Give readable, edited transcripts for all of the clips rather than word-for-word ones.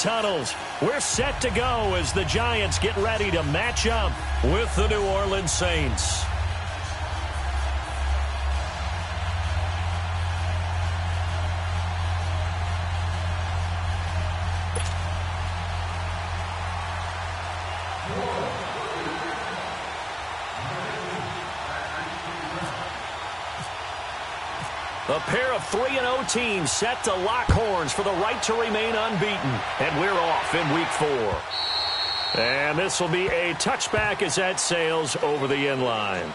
tunnels. We're set to go as the Giants get ready to match up with the New Orleans Saints. A pair of 3-0 teams set to lock horns for the right to remain unbeaten. And we're off in week 4. And this will be a touchback as that sails over the end line.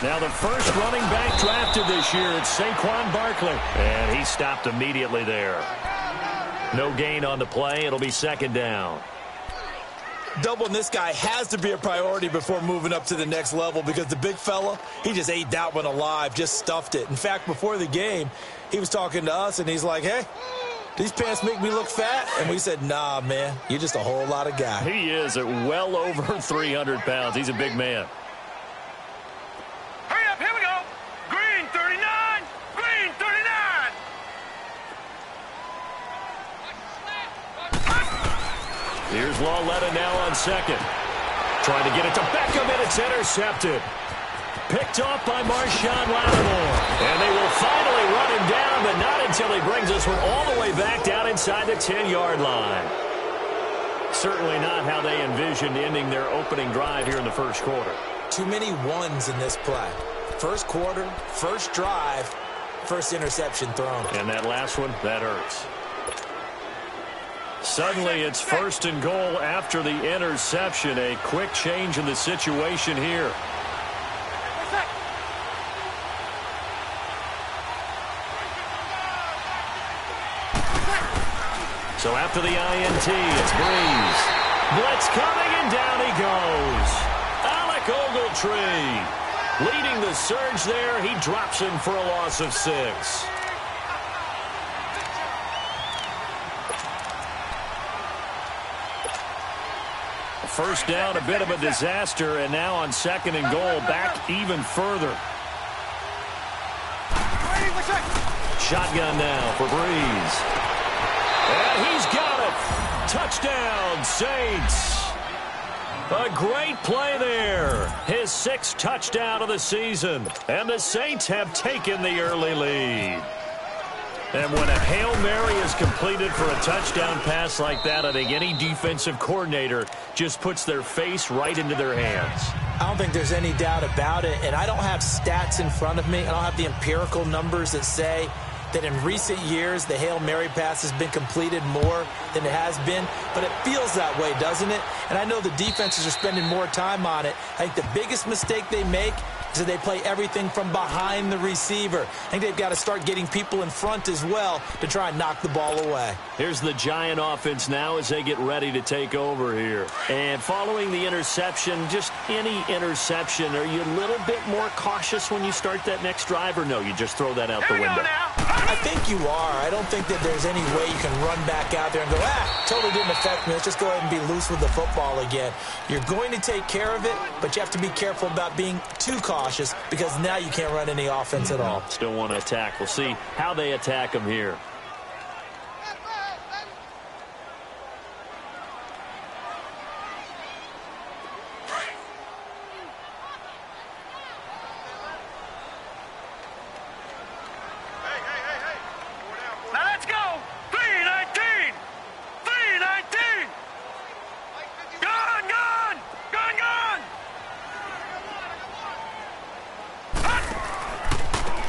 Now the first running back drafted this year, it's Saquon Barkley. And he stopped immediately there. No gain on the play. It'll be second down. Doubling this guy has to be a priority before moving up to the next level because the big fella, he just ate that one alive, just stuffed it. In fact, before the game, he was talking to us, and he's like, hey, these pants make me look fat? And we said, nah, man, you're just a whole lot of guy. He is at well over 300 pounds. He's a big man. Here's Lawletta now on second. Trying to get it to Beckham, and it's intercepted. Picked off by Marshawn Lattimore. And they will finally run him down, but not until he brings this one all the way back down inside the 10-yard line. Certainly not how they envisioned ending their opening drive here in the first quarter. Too many ones in this play. First quarter, first drive, first interception thrown. And that last one, that hurts. Suddenly, it's first and goal after the interception. A quick change in the situation here. So after the INT, it's Breeze. Blitz coming, and down he goes. Alec Ogletree leading the surge there. He drops him for a loss of 6. First down, a bit of a disaster, and now on second and goal, back even further. Shotgun now for Breeze. And he's got it. Touchdown, Saints. A great play there. His 6th touchdown of the season. And the Saints have taken the early lead. And when a Hail Mary is completed for a touchdown pass like that, I think any defensive coordinator just puts their face right into their hands. I don't think there's any doubt about it, and I don't have stats in front of me. I don't have the empirical numbers that say that in recent years the Hail Mary pass has been completed more than it has been, but it feels that way, doesn't it? And I know the defenses are spending more time on it. I think the biggest mistake they make is that they play everything from behind the receiver. I think they've got to start getting people in front as well to try and knock the ball away. Here's the Giant offense now as they get ready to take over here. And following the interception, just any interception, are you a little bit more cautious when you start that next drive, or no, you just throw that out the window? I think you are. I don't think that there's any way you can run back out there and go, totally didn't affect me. Let's just go ahead and be loose with the football again. You're going to take care of it, but you have to be careful about being too cautious because now you can't run any offense at all. Still want to attack. We'll see how they attack them here.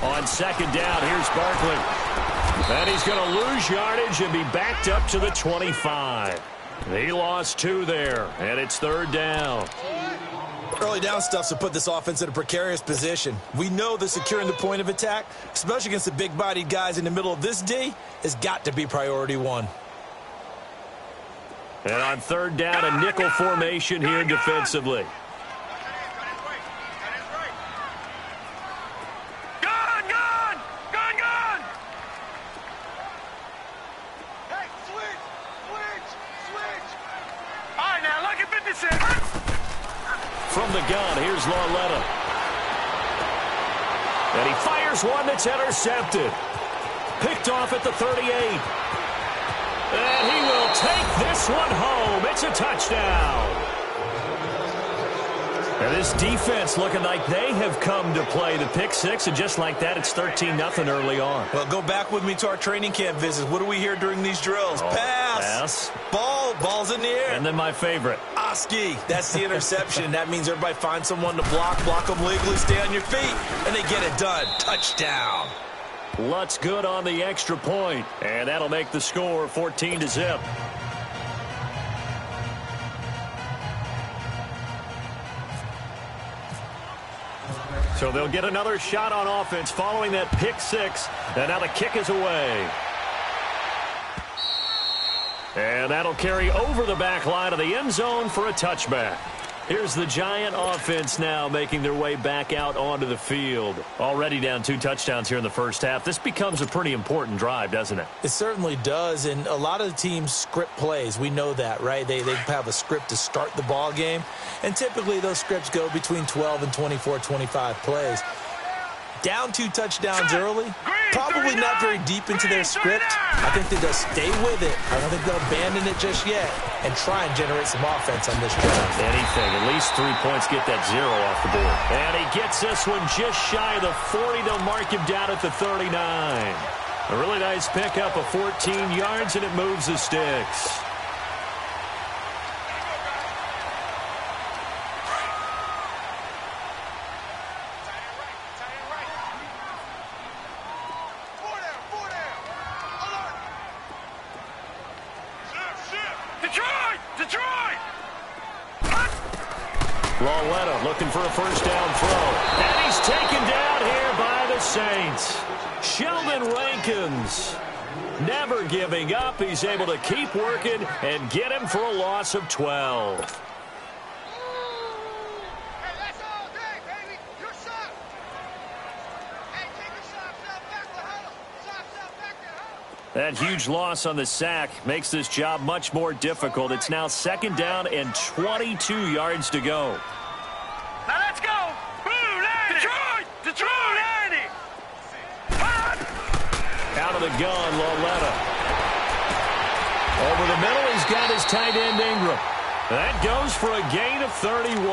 On second down, here's Barkley. And he's going to lose yardage and be backed up to the 25. He lost 2 there, and it's third down. early down stuff to put this offense in a precarious position. We know that securing the point of attack, especially against the big-bodied guys in the middle of this D, has got to be priority one. And on third down, a nickel formation here defensively. From the gun, here's Lauletta. And he fires one that's intercepted. Picked off at the 38. And he will take this one home. It's a touchdown. And this defense looking like they have come to play the pick six, and just like that, it's 13-0 early on. Well, go back with me to our training camp visits. What do we hear during these drills? Pass. Ball's in the air. And then my favorite. Oski. That's the interception. That means everybody finds someone to block them legally, stay on your feet, and they get it done. Touchdown. Lutz good on the extra point, and that'll make the score 14-0. So they'll get another shot on offense following that pick six, and now the kick is away. And that'll carry over the back line of the end zone for a touchback. Here's the Giant offense now making their way back out onto the field. Already down 2 touchdowns here in the first half. This becomes a pretty important drive, doesn't it? It certainly does, and a lot of the teams script plays. We know that, right? They have a script to start the ball game, and typically those scripts go between 12 and 24, 25 plays. Down 2 touchdowns early, probably not very deep into their script. I think they'll stay with it. I don't think they'll abandon it just yet and try and generate some offense on this drive. Anything, at least 3 points, get that 0 off the board. And he gets this one just shy of the 40. They'll mark him down at the 39. A really nice pickup of 14 yards, and it moves the sticks. Lauletta looking for a first down throw. And he's taken down here by the Saints. Sheldon Rankins never giving up. He's able to keep working and get him for a loss of 12. That huge loss on the sack makes this job much more difficult. It's now second down and 22 yards to go. Now let's go. Detroit! Detroit! Out of the gun, Lauletta. Over the middle, he's got his tight end Ingram. That goes for a gain of 31.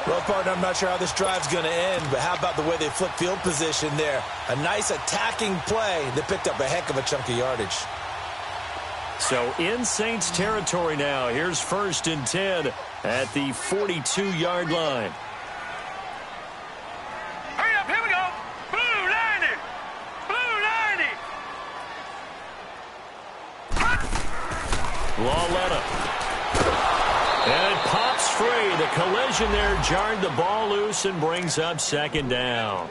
Well, partner, I'm not sure how this drive's going to end, but how about the way they flip field position there? A nice attacking play that picked up a heck of a chunk of yardage. So in Saints territory now. Here's 1st and 10 at the 42-yard line. Hurry up, here we go. Blue 90. Blue 90. Lauletta. And it pops free. The collision there jarred the ball loose and brings up second down.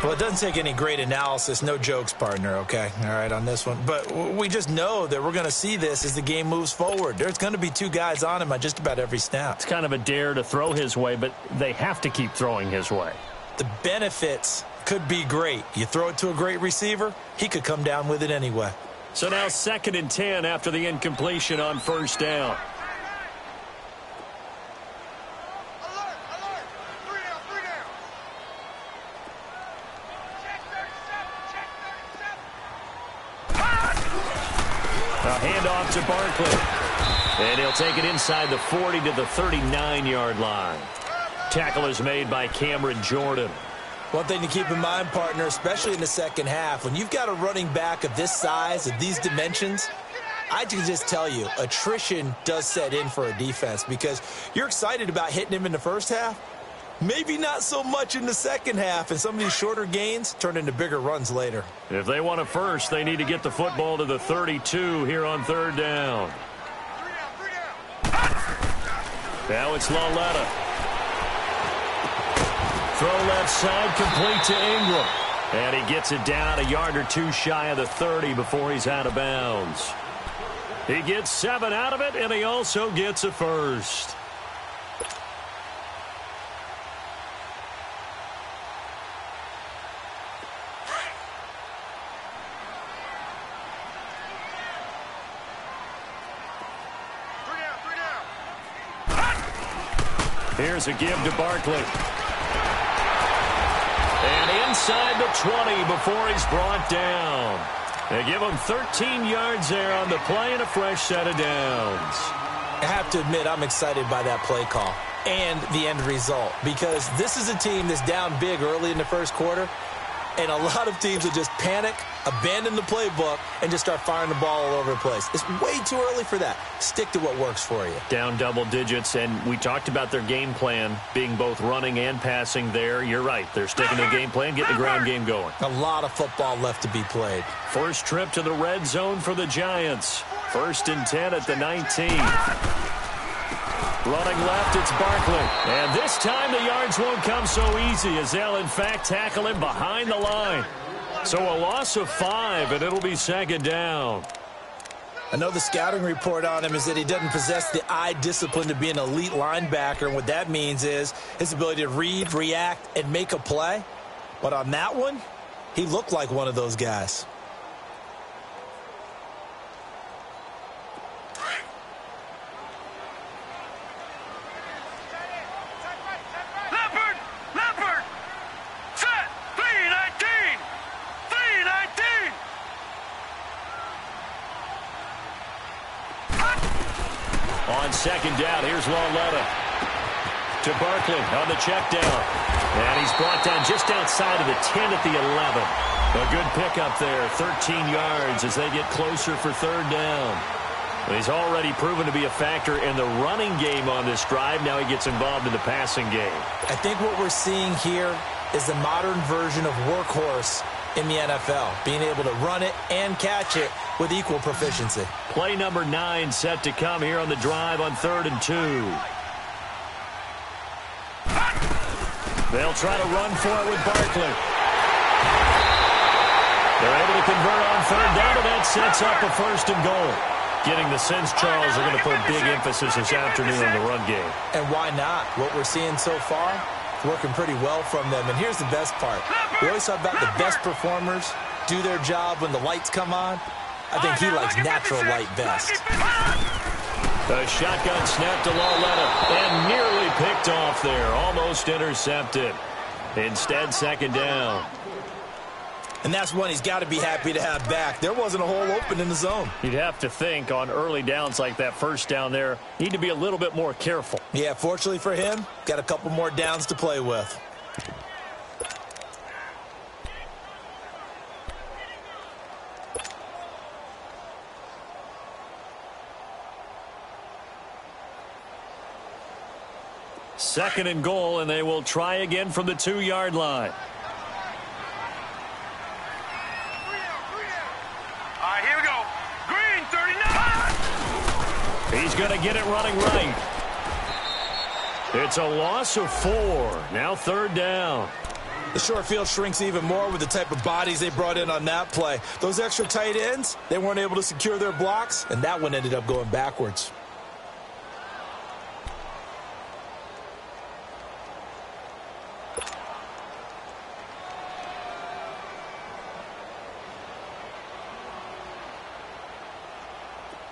Well, it doesn't take any great analysis. No jokes, partner, okay? All right, on this one. But we just know that we're going to see this as the game moves forward. There's going to be 2 guys on him on just about every snap. It's kind of a dare to throw his way, but they have to keep throwing his way. The benefits could be great. You throw it to a great receiver, he could come down with it anyway. So now 2nd and 10 after the incompletion on first down. Handoff to Barkley. And he'll take it inside the 40 to the 39-yard line. Tackle is made by Cameron Jordan. One thing to keep in mind, partner, especially in the second half, when you've got a running back of this size, of these dimensions, I can just tell you, attrition does set in for a defense because you're excited about hitting him in the first half. Maybe not so much in the second half, and some of these shorter gains turn into bigger runs later. If they want it first, they need to get the football to the 32 here on third down. Now it's Lauletta. Throw left side, complete to Ingram. And he gets it down a yard or two shy of the 30 before he's out of bounds. He gets 7 out of it, and he also gets a first. Here's a give to Barkley. And inside the 20 before he's brought down. They give him 13 yards there on the play and a fresh set of downs. I have to admit, I'm excited by that play call and the end result, because this is a team that's down big early in the first quarter, and a lot of teams will just panic, abandon the playbook, and just start firing the ball all over the place. It's way too early for that. Stick to what works for you. Down double digits, and we talked about their game plan being both running and passing there. You're right. They're sticking to the game plan, getting the ground game going. A lot of football left to be played. First trip to the red zone for the Giants. 1st and 10 at the 19. Running left, it's Barkley. And this time the yards won't come so easy, as they'll in fact tackle him behind the line. So a loss of 5, and it'll be 2nd down. I know the scouting report on him is that he doesn't possess the eye discipline to be an elite linebacker, and what that means is his ability to read, react, and make a play. But on that one, he looked like one of those guys. On 2nd down, here's Lauletta to Barkley on the check down. And he's brought down just outside of the 10 at the 11. A good pickup there, 13 yards as they get closer for 3rd down. He's already proven to be a factor in the running game on this drive. Now he gets involved in the passing game. I think what we're seeing here is the modern version of workhorse in the NFL, being able to run it and catch it with equal proficiency. Play number 9 set to come here on the drive on 3rd and 2. They'll try to run for it with Barkley. They're able to convert on 3rd down, and that sets up a 1st and goal. Getting the sense Charles are going to put big emphasis this afternoon on the run game. And why not? What we're seeing so far, working pretty well from them. And here's the best part. We always talk about the best performers do their job when the lights come on. I think he likes natural light best. A shotgun snap to Lauletta, and nearly picked off there. Almost intercepted. Instead, 2nd down. And that's one he's got to be happy to have back. There wasn't a hole open in the zone. You'd have to think on early downs like that 1st down there, need to be a little bit more careful. Yeah, fortunately for him, got a couple more downs to play with. Second and goal, and they will try again from the 2-yard line. All right, here we go. Green, 39. He's going to get it running right. It's a loss of 4. Now 3rd down. The short field shrinks even more with the type of bodies they brought in on that play. Those extra tight ends, they weren't able to secure their blocks, and that one ended up going backwards.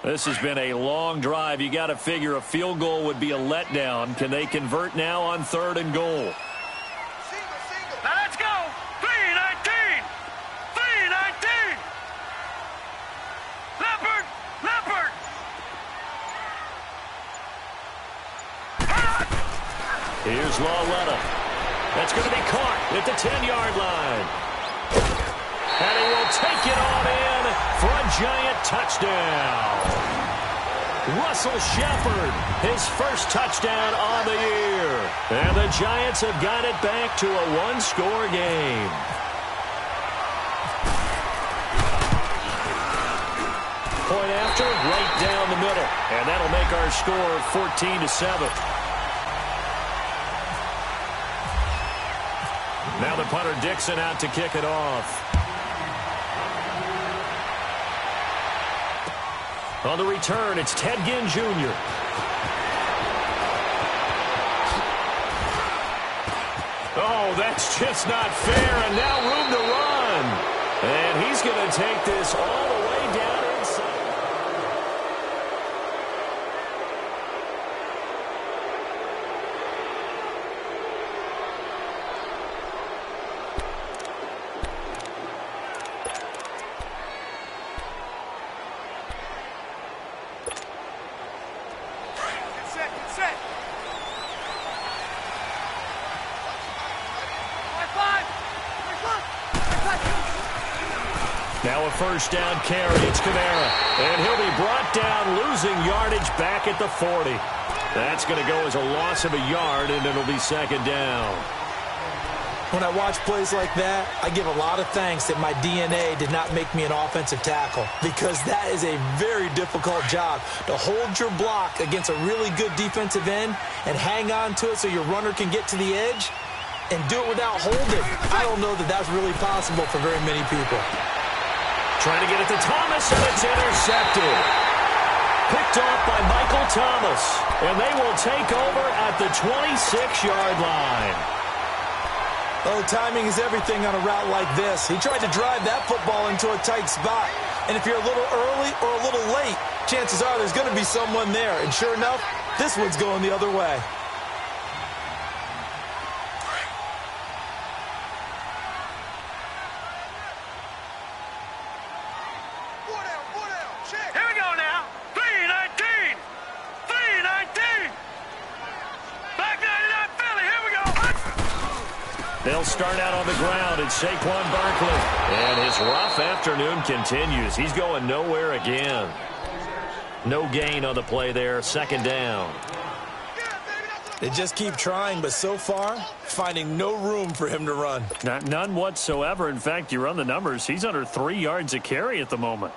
This has been a long drive. You got to figure a field goal would be a letdown. Can they convert now on 3rd and goal? Now let's go. 3-19. 3-19. Leopard. Leopard. Here's Lauletta. That's going to be caught at the 10-yard line. And he will take it on in for a giant touchdown. Russell Shepard, his first touchdown on the year. And the Giants have got it back to a 1-score game. Point after, right down the middle. And that'll make our score 14-7. Now the punter Dixon out to kick it off. On the return, it's Ted Ginn Jr. Oh, that's just not fair, and now room to run. And he's going to take this all the way down inside. Get set. Now a first down carry. It's Kamara. And he'll be brought down, losing yardage back at the 40. That's going to go as a loss of a yard, and it'll be second down. When I watch plays like that, I give a lot of thanks that my DNA did not make me an offensive tackle, because that is a very difficult job, to hold your block against a really good defensive end and hang on to it so your runner can get to the edge and do it without holding. I don't know that that's really possible for very many people. Trying to get it to Thomas, and it's intercepted. Picked off by Michael Thomas, and they will take over at the 26-yard line. Oh, timing is everything on a route like this. He tried to drive that football into a tight spot. And if you're a little early or a little late, chances are there's going to be someone there. And sure enough, this one's going the other way. Here we go now. 319. 319. Back 99 Philly. Here we go. They'll start out on the ground at Saquon Barkley. And his rough afternoon continues. He's going nowhere again. No gain on the play there. Second down. They just keep trying, but so far, finding no room for him to run. None whatsoever. In fact, you run the numbers. He's under 3 yards a carry at the moment.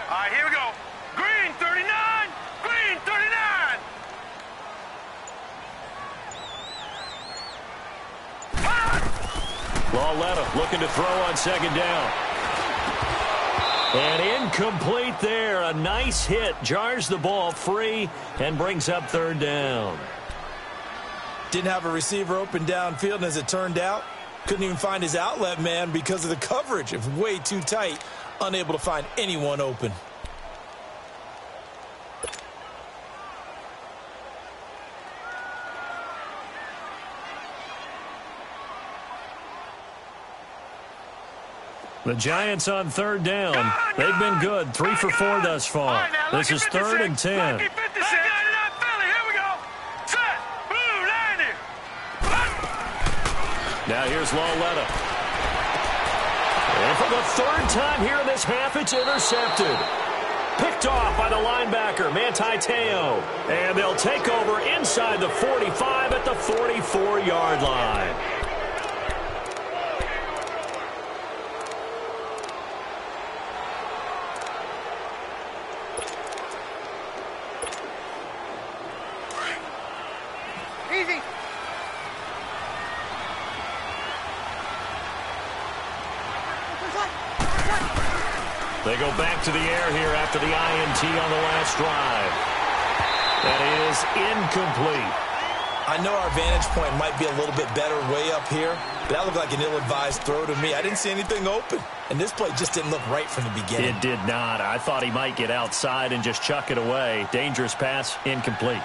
All right, here we go. Green 39. Green 39. Lauletta looking to throw on second down. And incomplete there. A nice hit. Jars the ball free and brings up third down. Didn't have a receiver open downfield, and as it turned out, couldn't even find his outlet man because of the coverage. It was way too tight. Unable to find anyone open. The Giants on third down. They've been good. 3 for 4 thus far. This is 3rd and 10. Lucky 56. Philly. Here we go. Set. Blue 90. Now here's Lauletta. And for the 3rd time here in this half, it's intercepted. Picked off by the linebacker, Manti Te'o. And they'll take over inside the 45 at the 44-yard line. Easy. They go back to the air here after the INT on the last drive. That is incomplete. I know our vantage point might be a little bit better way up here, but that looked like an ill-advised throw to me. I didn't see anything open, and this play just didn't look right from the beginning. It did not. I thought he might get outside and just chuck it away. Dangerous pass, incomplete.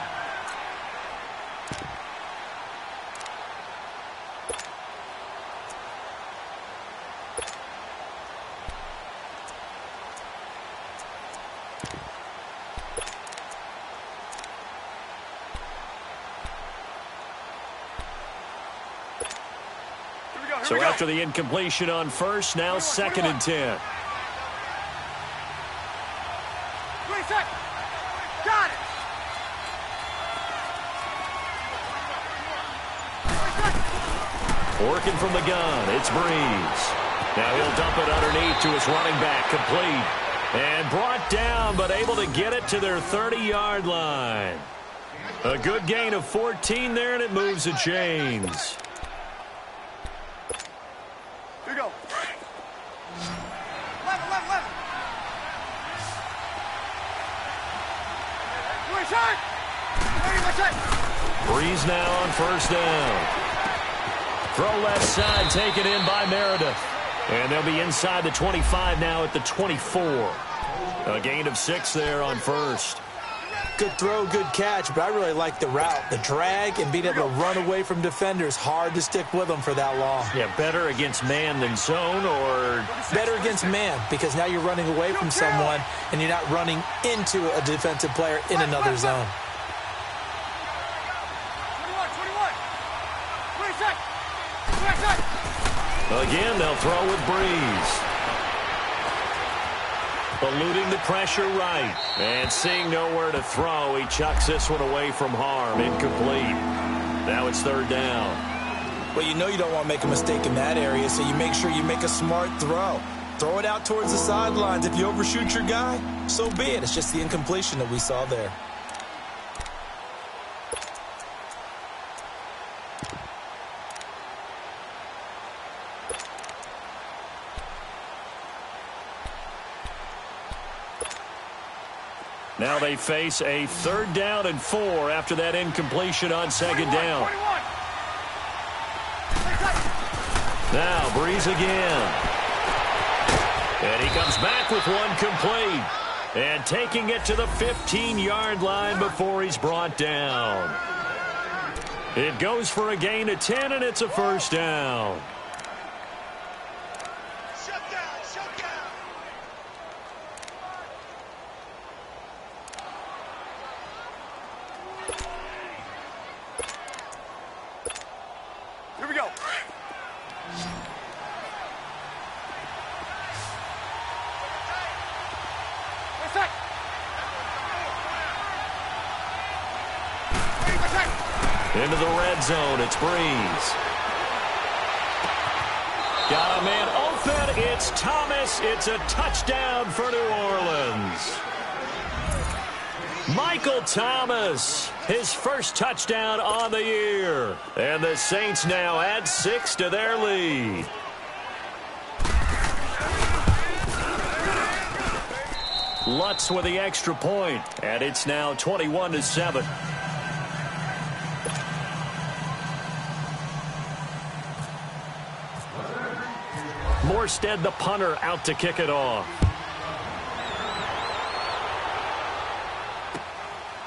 So after the incompletion on first, now 2nd and 10. 20 seconds. Got it. Working from the gun, it's Breeze. Now he'll dump it underneath to his running back, complete. And brought down, but able to get it to their 30-yard line. A good gain of 14 there, and it moves the chains. Here you go. 11. Breeze now on first down. Throw left side, taken in by Meredith. And they'll be inside the 25 now at the 24. A gain of 6 there on first. Good throw, good catch, but I really like the route. The drag and being able to run away from defenders. Hard to stick with them for that long. Yeah, better against man than zone, or better against man, because now you're running away from someone and you're not running into a defensive player in another zone. 21. Again, they'll throw with Breeze. Eluding the pressure right. And seeing nowhere to throw, he chucks this one away from harm. Incomplete. Now it's third down. Well, you know you don't want to make a mistake in that area, so you make sure you make a smart throw. Throw it out towards the sidelines. If you overshoot your guy, so be it. It's just the incompletion that we saw there. Now they face a 3rd down and 4 after that incompletion on 2nd down. 21. Now Breeze again. And he comes back with one complete. And taking it to the 15-yard line before he's brought down. It goes for a gain of 10, and it's a first down. Here we go. Into the red zone, it's Breeze. Got a man open, it's Thomas. It's a touchdown for New Orleans. Michael Thomas, his first touchdown on the year. And the Saints now add 6 to their lead. Lutz with the extra point, and it's now 21-7. Morstead, the punter, out to kick it off.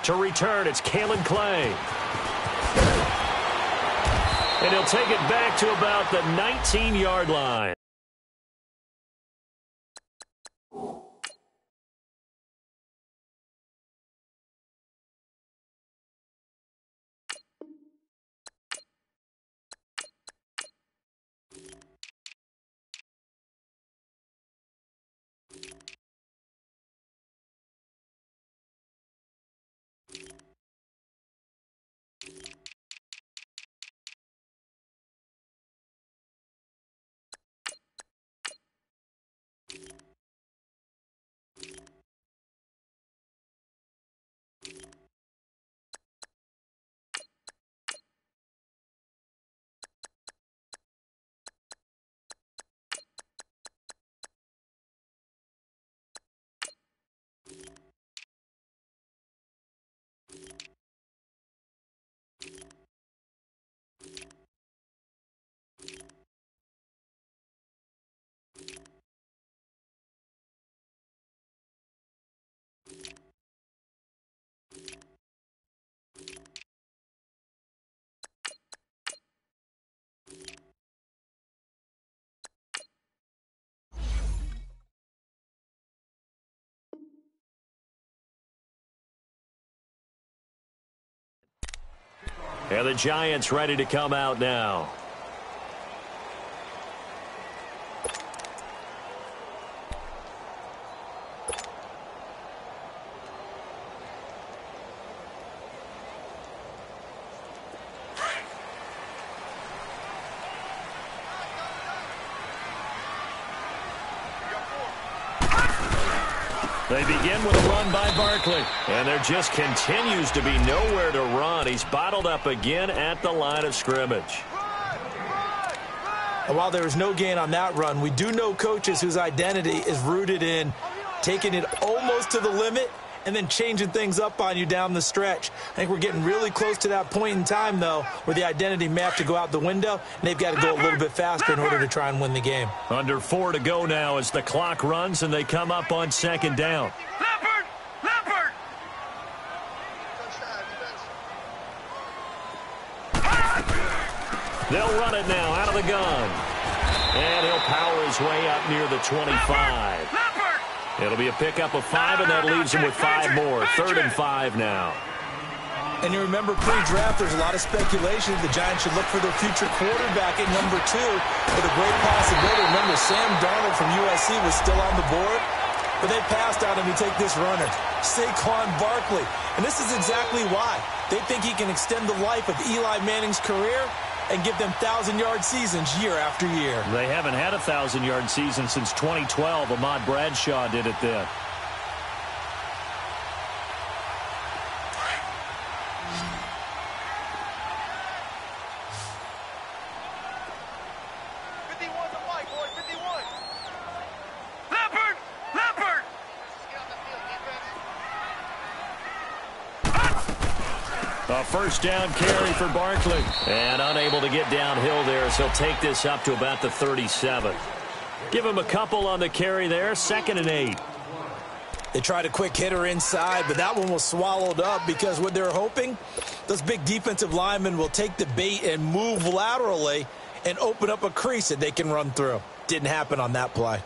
To return, it's Kalen Clay. And he'll take it back to about the 19-yard line. And the Giants ready to come out now. They begin with a run by Barkley. And there just continues to be nowhere to run. He's bottled up again at the line of scrimmage. And while there was no gain on that run, we do know coaches whose identity is rooted in taking it almost to the limit and then changing things up on you down the stretch. I think we're getting really close to that point in time, though, where the identity may have to go out the window, and they've got to go a little bit faster in order to try and win the game. Under 4 to go now as the clock runs and they come up on second down. Leopard! They'll run it now out of the gun. And he'll power his way up near the 25. It'll be a pickup of 5, and that leaves him with 5 more. 3rd and 5 now. And you remember pre-draft, there's a lot of speculation the Giants should look for their future quarterback at number 2 with a great possibility. Remember, Sam Darnold from USC was still on the board, but they passed on him to take this runner, Saquon Barkley. And this is exactly why. They think he can extend the life of Eli Manning's career and give them 1,000-yard seasons year after year. They haven't had a 1,000-yard season since 2012. Ahmad Bradshaw did it then. A first down carry for Barkley. And unable to get downhill there, so he'll take this up to about the 37. Give him a couple on the carry there. 2nd and 8. They tried a quick hitter inside, but that one was swallowed up because what they're hoping, those big defensive linemen will take the bait and move laterally and open up a crease that they can run through. Didn't happen on that play.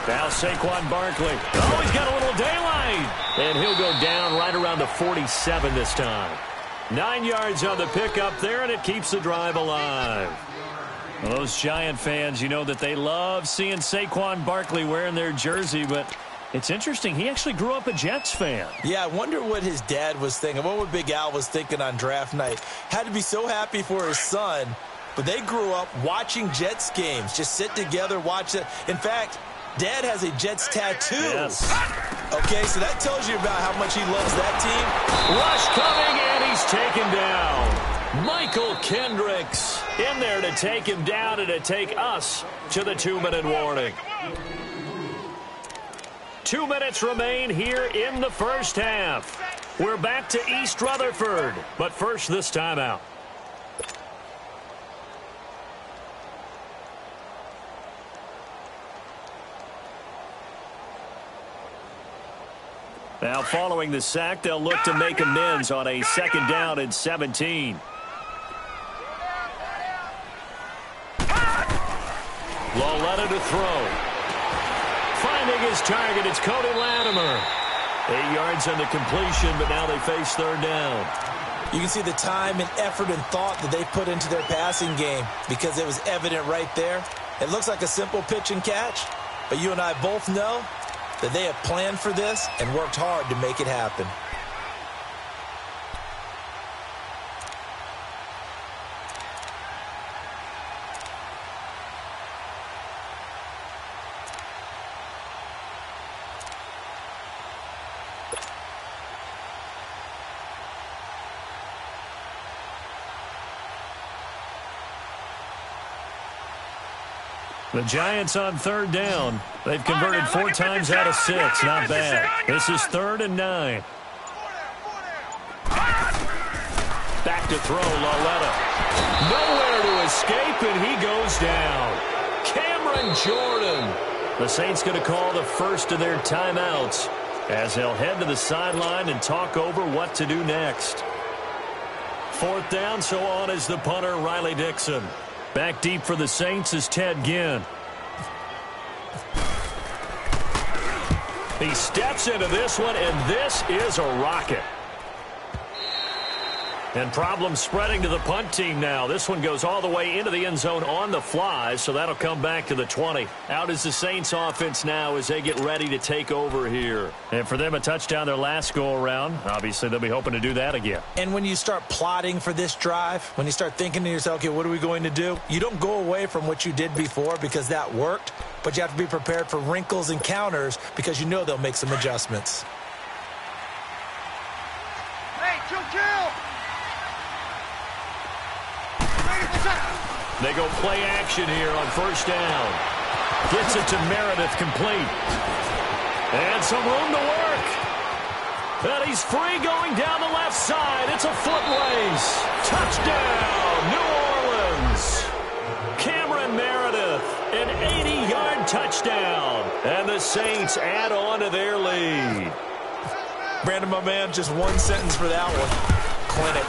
Now Saquon Barkley. Oh, he's got a little daylight. And he'll go down right around the 47 this time. 9 yards on the pickup there, and it keeps the drive alive. Well, those Giant fans, you know that they love seeing Saquon Barkley wearing their jersey, but it's interesting. He actually grew up a Jets fan. Yeah, I wonder what his dad was thinking. What Big Al was thinking on draft night. Had to be so happy for his son, but they grew up watching Jets games. Just sit together, watch it. In fact, Dad has a Jets tattoo. Yes. Okay, so that tells you about how much he loves that team. Rush coming, and he's taken down. Michael Kendricks in there to take him down and to take us to the 2-minute warning. 2 minutes remain here in the first half. We're back to East Rutherford, but first this timeout. Now, following the sack, they'll look to make amends on a 2nd down and 17. Lauletta to throw. Finding his target, it's Cody Latimer. 8 yards on the completion, but now they face 3rd down. You can see the time and effort and thought that they put into their passing game because it was evident right there. It looks like a simple pitch and catch, but you and I both know that they have planned for this and worked hard to make it happen. The Giants on 3rd down. They've converted 4 times out of 6. Not bad. This is 3rd and 9. Back to throw, Lauletta. Nowhere to escape, and he goes down. Cameron Jordan. The Saints going to call the first of their timeouts as they'll head to the sideline and talk over what to do next. 4th down, so on is the punter, Riley Dixon. Back deep for the Saints is Ted Ginn. He steps into this one, and this is a rocket. And problems spreading to the punt team now. This one goes all the way into the end zone on the fly, so that'll come back to the 20. Out is the Saints offense now as they get ready to take over here. And for them, a touchdown their last go-around. Obviously, they'll be hoping to do that again. And when you start plotting for this drive, when you start thinking to yourself, okay, what are we going to do? You don't go away from what you did before because that worked, but you have to be prepared for wrinkles and counters because you know they'll make some adjustments. Hey, chill. They go play action here on first down. Gets it to Meredith complete. And some room to work. And he's free going down the left side. It's a foot race. Touchdown, New Orleans. Cameron Meredith, an 80-yard touchdown. And the Saints add on to their lead. Brandon, my man, just one sentence for that one. Clinic.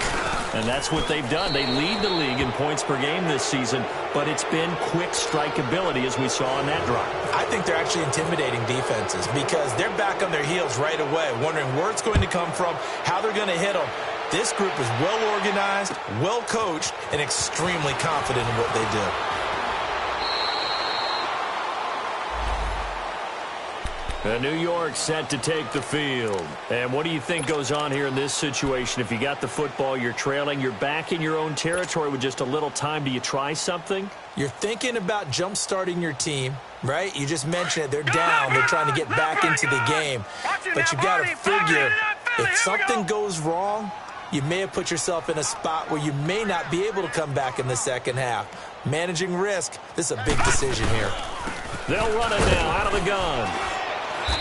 And that's what they've done. They lead the league in points per game this season, but it's been quick strikeability as we saw in that drive. I think they're actually intimidating defenses because they're back on their heels right away, wondering where it's going to come from, how they're going to hit them. This group is well organized, well coached, and extremely confident in what they do. New York set to take the field. And what do you think goes on here in this situation? If you got the football, you're trailing, you're back in your own territory with just a little time. Do you try something? You're thinking about jump-starting your team, right? You just mentioned it. They're down. They're trying to get back into the game. But you've got to figure if something goes wrong, you may have put yourself in a spot where you may not be able to come back in the second half. Managing risk, this is a big decision here. They'll run it now out of the gun.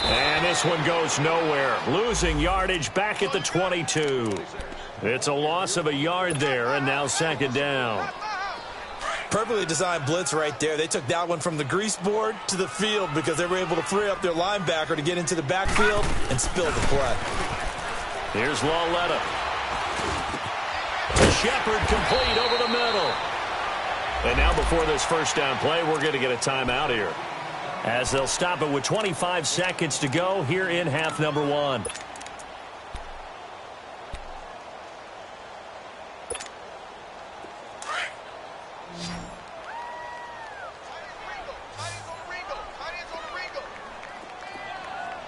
And this one goes nowhere. Losing yardage back at the 22. It's a loss of a yard there, and now second down. Perfectly designed blitz right there. They took that one from the grease board to the field because they were able to free up their linebacker to get into the backfield and spill the play. Here's Lawletta. To Shepard, complete over the middle. And now before this first down play, we're going to get a timeout here, as they'll stop it with 25 seconds to go here in half number one.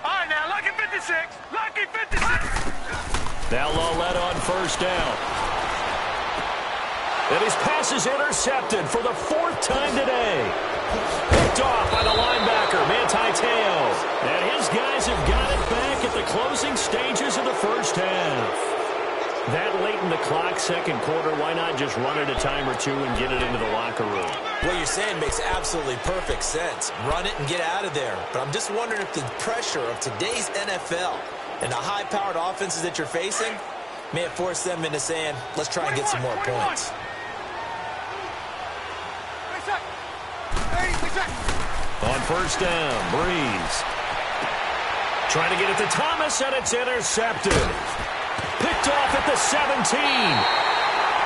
All right, now, lucky 56. Lucky 56. Now Lawletta on first down. And his pass is intercepted for the fourth time today. Picked off by the linebacker, Manti Te'o. And his guys have got it back at the closing stages of the first half. That late in the clock, second quarter, why not just run it a time or two and get it into the locker room? What you're saying makes absolutely perfect sense. Run it and get out of there. But I'm just wondering if the pressure of today's NFL and the high-powered offenses that you're facing may have forced them into saying, let's try and get some more points. On first down, Breeze. Trying to get it to Thomas, and it's intercepted. Picked off at the 17.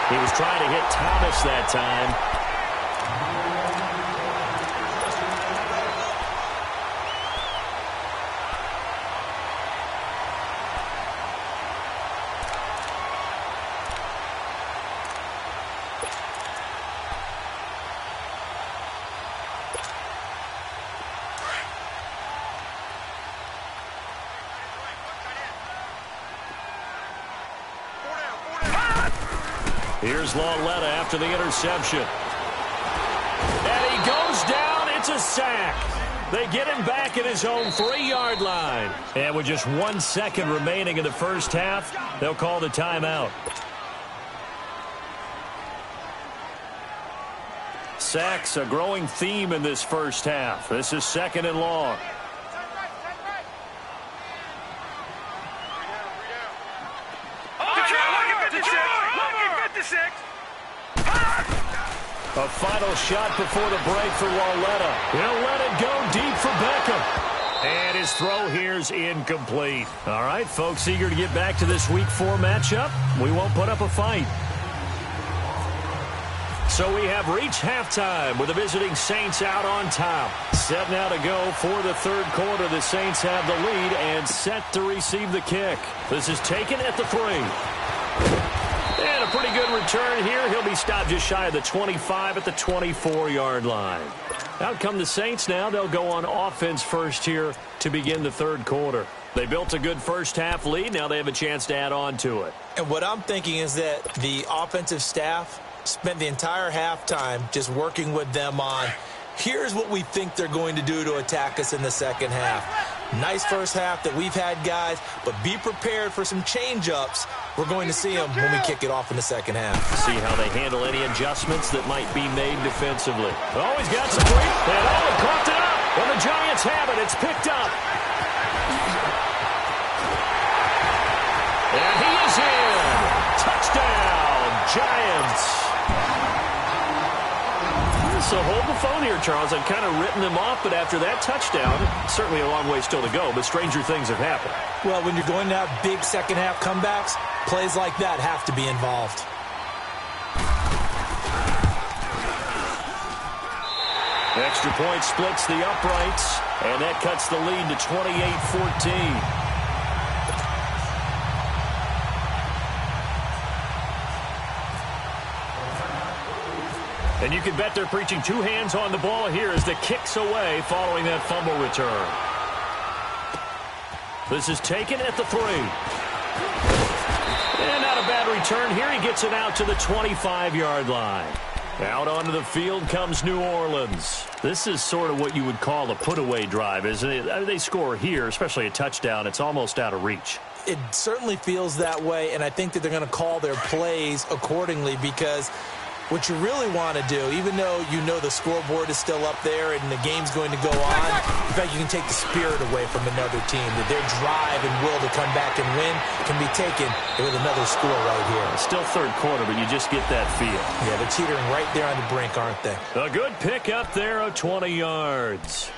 He was trying to hit Thomas that time. Here's Lawletta after the interception. And he goes down. It's a sack. They get him back at his own 3-yard line. And with just 1 second remaining in the first half, they'll call the timeout. Sacks, a growing theme in this first half. This is second and long. A final shot before the break for Lawletta. He'll let it go deep for Beckham. And his throw here's incomplete. All right, folks, eager to get back to this Week 4 matchup. We won't put up a fight. So we have reached halftime with the visiting Saints out on top. Set now to go for the third quarter. The Saints have the lead and set to receive the kick. This is taken at the 3. And a a pretty good return here. He'll be stopped just shy of the 25 at the 24-yard line. Out come the Saints now. They'll go on offense first here to begin the third quarter. They built a good first-half lead. Now they have a chance to add on to it. And what I'm thinking is that the offensive staff spent the entire halftime just working with them on, here's what we think they're going to do to attack us in the second half. Nice first half that we've had, guys, but be prepared for some change-ups. We're going to see them when we kick it off in the second half. See how they handle any adjustments that might be made defensively. Oh, he's got some weight. And oh, caught it up. Well, the Giants have it. It's picked up. And he is in. Touchdown, Giants. So hold the phone here, Charles. I've kind of written them off, but after that touchdown, certainly a long way still to go, but stranger things have happened. Well, when you're going to have big second-half comebacks, plays like that have to be involved. Extra point splits the uprights, and that cuts the lead to 28-14. And you can bet they're preaching two hands on the ball here as the kick's away following that fumble return. This is taken at the 3. And not a bad return here. He gets it out to the 25-yard line. Out onto the field comes New Orleans. This is sort of what you would call a put-away drive, isn't it? I mean, they score here, especially a touchdown. It's almost out of reach. It certainly feels that way, and I think that they're going to call their plays accordingly because what you really want to do, even though you know the scoreboard is still up there and the game's going to go on, in fact, you can take the spirit away from another team, that their drive and will to come back and win can be taken with another score right here. It's still third quarter, but you just get that feel. Yeah, they're teetering right there on the brink, aren't they? A good pick up there of 20 yards.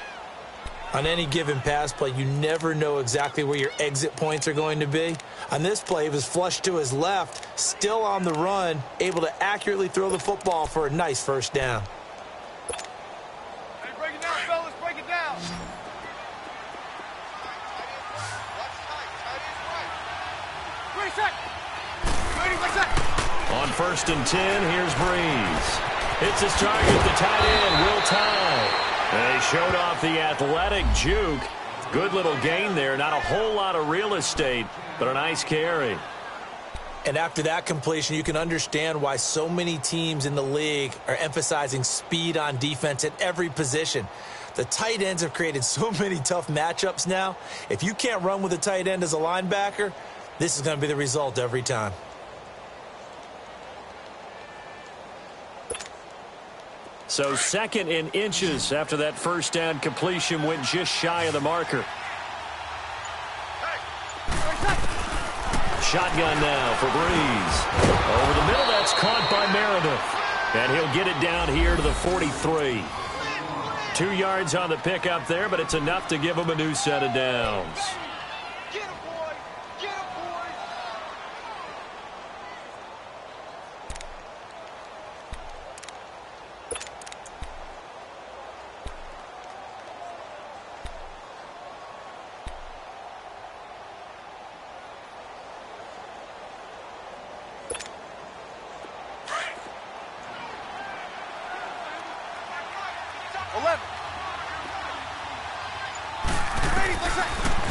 On any given pass play, you never know exactly where your exit points are going to be. On this play, he was flushed to his left, still on the run, able to accurately throw the football for a nice first down. Hey, break it down, fellas, break it down. On 1st and 10, here's Breeze. Hits his target, the tight end, Will Tye. They showed off the athletic juke. Good little gain there. Not a whole lot of real estate, but a nice carry. And after that completion, you can understand why so many teams in the league are emphasizing speed on defense at every position. The tight ends have created so many tough matchups now. If you can't run with a tight end as a linebacker, this is going to be the result every time. So 2nd and inches after that first down completion went just shy of the marker. Shotgun now for Breeze. Over the middle, that's caught by Meredith. And he'll get it down here to the 43. 2 yards on the pickup there, but it's enough to give him a new set of downs. Get him, boy! Get him, boy!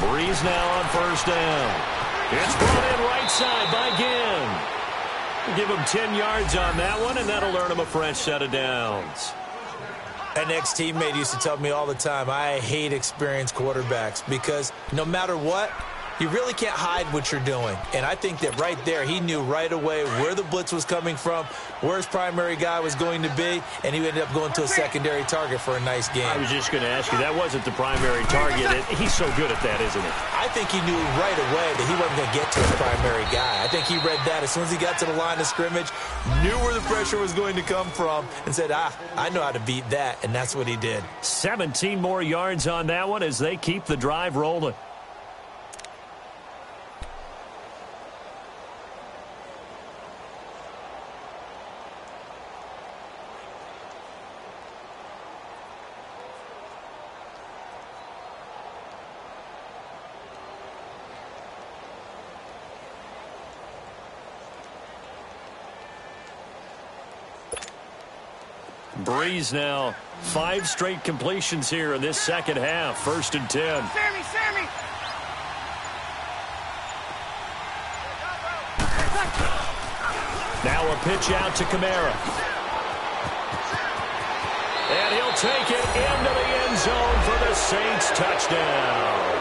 Breeze now on first down. It's brought in right side by Ginn. Give him 10 yards on that one, and that'll earn him a fresh set of downs. An ex-teammate used to tell me all the time, I hate experienced quarterbacks because no matter what, you really can't hide what you're doing. And I think that right there, he knew right away where the blitz was coming from, where his primary guy was going to be, and he ended up going to a secondary target for a nice game. I was just going to ask you, that wasn't the primary target. He's so good at that, isn't he? I think he knew right away that he wasn't going to get to his primary guy. I think he read that as soon as he got to the line of scrimmage, knew where the pressure was going to come from, and said, I know how to beat that, and that's what he did. 17 more yards on that one as they keep the drive rolling. Breeze now 5 straight completions here in this second half. 1st and 10. Sammy! Now a pitch out to Kamara. And he'll take it into the end zone for the Saints touchdown.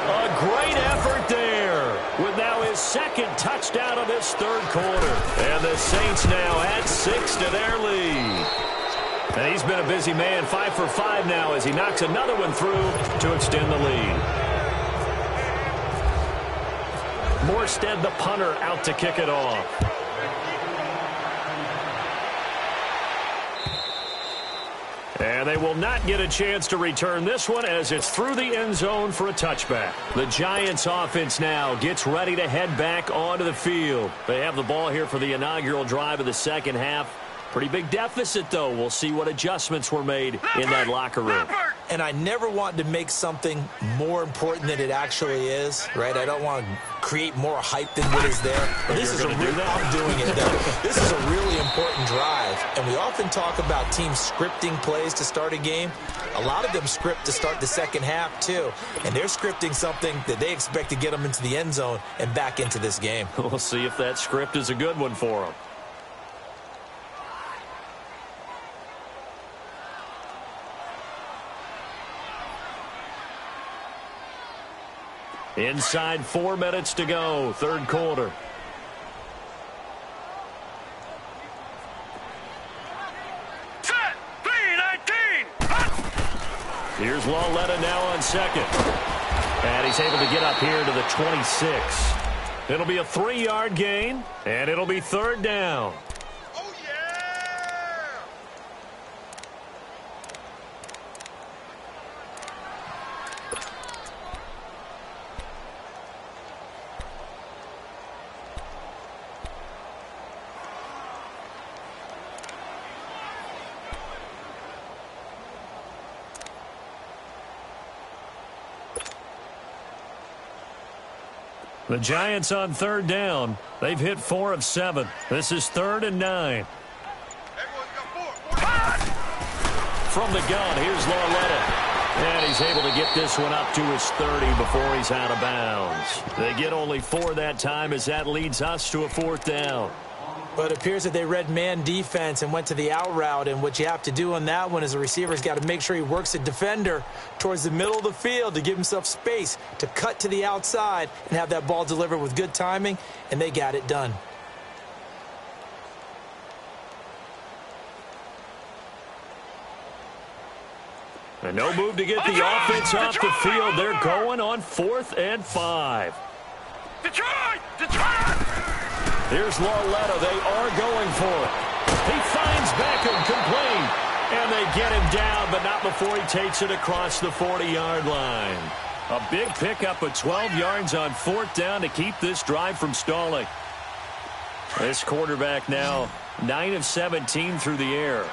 A great effort there with now his 2nd touchdown of this 3rd quarter. And the Saints now add 6 to their lead. And he's been a busy man, 5 for 5 now as he knocks another one through to extend the lead. Morstead, the punter, out to kick it off. And they will not get a chance to return this one as it's through the end zone for a touchback. The Giants offense now gets ready to head back onto the field. They have the ball here for the inaugural drive of the second half. Pretty big deficit, though. We'll see what adjustments were made in that locker room. And I never want to make something more important than it actually is, right? I don't want to create more hype than what is there. But this is I'm doing it, though. This is a really important drive. And we often talk about teams scripting plays to start a game. A lot of them script to start the second half, too. And they're scripting something that they expect to get them into the end zone and back into this game. We'll see if that script is a good one for them. Inside 4 minutes to go, 3rd quarter. Set! 3-19! Here's Lauletta now on 2nd. And he's able to get up here to the 26. It'll be a 3-yard gain, and it'll be 3rd down. Oh, yeah! The Giants on 3rd down. They've hit 4 of 7. This is 3rd and 9. From the gun, here's Lauletta. And he's able to get this one up to his 30 before he's out of bounds. They get only 4 that time as that leads us to a 4th down. But it appears that they read man defense and went to the out route. And what you have to do on that one is the receiver's got to make sure he works a defender towards the middle of the field to give himself space to cut to the outside and have that ball delivered with good timing, and they got it done. And no move to get the offense off the field. They're going on 4th and 5. Detroit! Here's Lauletta. They are going for it. He finds Beckham complete. And they get him down, but not before he takes it across the 40-yard line. A big pickup of 12 yards on 4th down to keep this drive from stalling. This quarterback now 9 of 17 through the air.